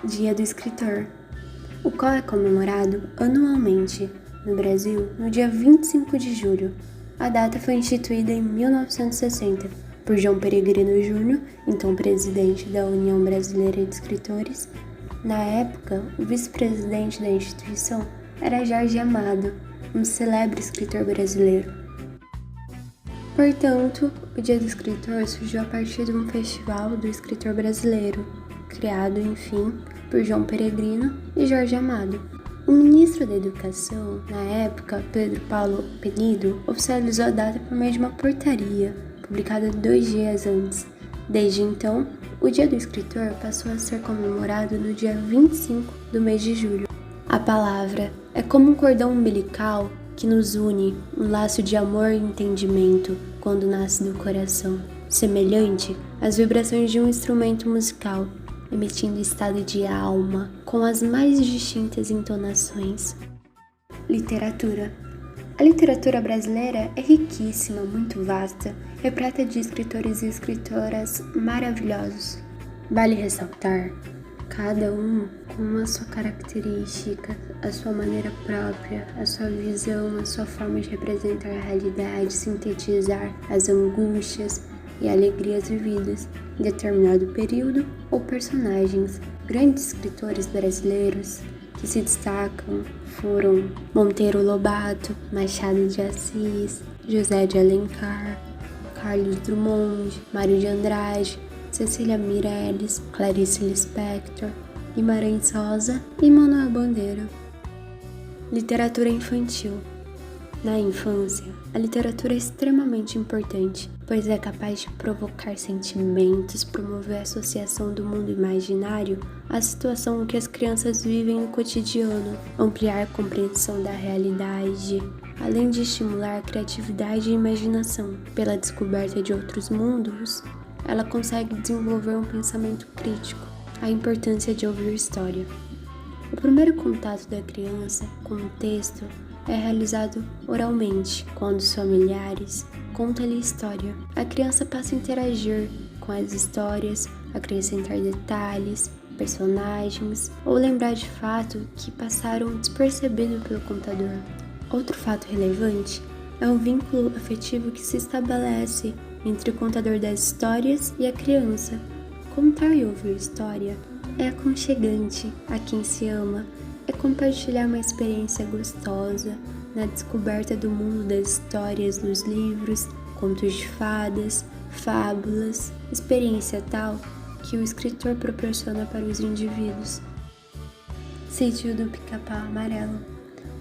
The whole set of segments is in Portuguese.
Dia do Escritor, o qual é comemorado anualmente no Brasil no dia 25 de julho. A data foi instituída em 1960 por João Peregrino Júnior, então presidente da União Brasileira de Escritores. Na época, o vice-presidente da instituição era Jorge Amado, um célebre escritor brasileiro. Portanto, o Dia do Escritor surgiu a partir de um festival do escritor brasileiro, criado, enfim, por João Peregrino e Jorge Amado. O ministro da Educação, na época, Pedro Paulo Penido, oficializou a data por meio de uma portaria, publicada 2 dias antes. Desde então, o Dia do Escritor passou a ser comemorado no dia 25 do mês de julho. A palavra é como um cordão umbilical que nos une, um laço de amor e entendimento quando nasce do coração, semelhante às vibrações de um instrumento musical, emitindo estado de alma com as mais distintas entonações. Literatura. A literatura brasileira é riquíssima, muito vasta, repleta de escritores e escritoras maravilhosos. Vale ressaltar, cada um com a sua característica, a sua maneira própria, a sua visão, a sua forma de representar a realidade, sintetizar as angústias e alegrias vividas em determinado período ou personagens. Grandes escritores brasileiros que se destacam foram Monteiro Lobato, Machado de Assis, José de Alencar, Carlos Drummond, Mário de Andrade, Cecília Meirelles, Clarice Lispector, Guimarães Rosa e Manuel Bandeira. Literatura infantil. Na infância, a literatura é extremamente importante, pois é capaz de provocar sentimentos, promover a associação do mundo imaginário à situação que as crianças vivem no cotidiano, ampliar a compreensão da realidade, além de estimular a criatividade e a imaginação. Pela descoberta de outros mundos, ela consegue desenvolver um pensamento crítico, a importância de ouvir história. O primeiro contato da criança com o texto é realizado oralmente, quando os familiares contam-lhe história. A criança passa a interagir com as histórias, acrescentar detalhes, personagens ou lembrar de fatos que passaram despercebidos pelo contador. Outro fato relevante é o vínculo afetivo que se estabelece entre o contador das histórias e a criança. Contar e ouvir história é aconchegante a quem se ama, é compartilhar uma experiência gostosa na descoberta do mundo das histórias dos livros, contos de fadas, fábulas, experiência tal que o escritor proporciona para os indivíduos. Sítio do Pica-Pau Amarelo.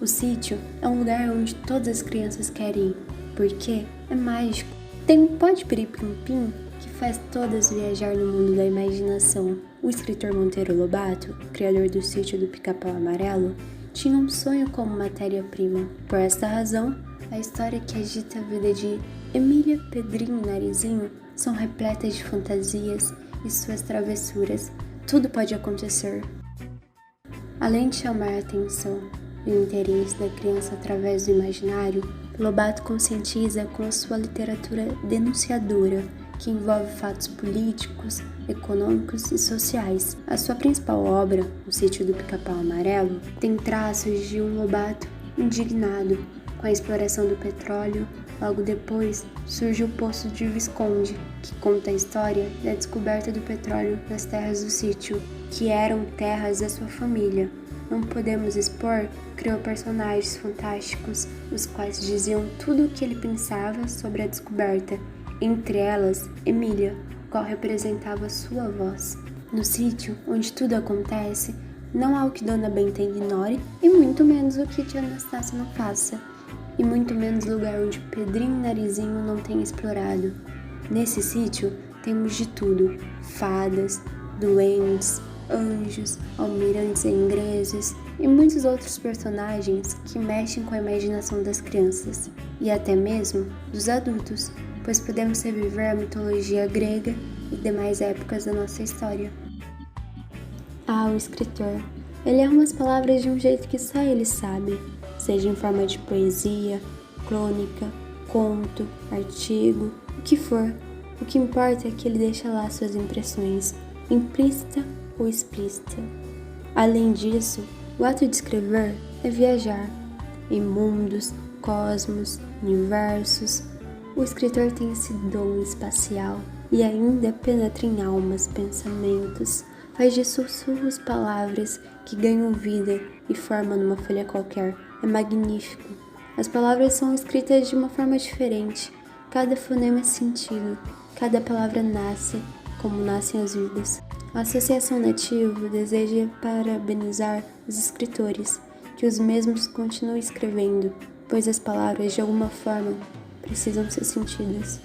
O sítio é um lugar onde todas as crianças querem ir, porque é mágico. Tem um pó de piripimpim que faz todas viajar no mundo da imaginação. O escritor Monteiro Lobato, criador do Sítio do Pica-Pau Amarelo, tinha um sonho como matéria-prima. Por esta razão, a história que agita a vida de Emília, Pedrinho e Narizinho são repletas de fantasias e suas travessuras. Tudo pode acontecer. Além de chamar a atenção e o interesse da criança através do imaginário, Lobato conscientiza com a sua literatura denunciadora, que envolve fatos políticos, econômicos e sociais. A sua principal obra, O Sítio do Pica-Pau Amarelo, tem traços de um Lobato indignado com a exploração do petróleo. Logo depois, surge o Poço de Visconde, que conta a história da descoberta do petróleo nas terras do sítio, que eram terras da sua família. Não podemos expor, criou personagens fantásticos, os quais diziam tudo o que ele pensava sobre a descoberta, entre elas Emília, qual representava sua voz. No sítio, onde tudo acontece, não há o que Dona Benta ignore e muito menos o que Tia Anastácia não faça, e muito menos lugar onde Pedrinho e Narizinho não tenham explorado. Nesse sítio temos de tudo: fadas, duendes, anjos, almirantes ingleses e muitos outros personagens que mexem com a imaginação das crianças e até mesmo dos adultos, pois podemos reviver a mitologia grega e demais épocas da nossa história. O escritor. Ele arruma as palavras de um jeito que só ele sabe, seja em forma de poesia, crônica, conto, artigo, o que for. O que importa é que ele deixa lá suas impressões, implícita ou explícita. Além disso, o ato de escrever é viajar em mundos, cosmos, universos. O escritor tem esse dom espacial e ainda penetra em almas, pensamentos, faz de sussurros palavras que ganham vida e formam numa folha qualquer. É magnífico. As palavras são escritas de uma forma diferente, cada fonema é sentido, cada palavra nasce como nascem as vidas. A Associação Nativo deseja parabenizar os escritores, que os mesmos continuem escrevendo, pois as palavras, de alguma forma, precisam ser sentidas.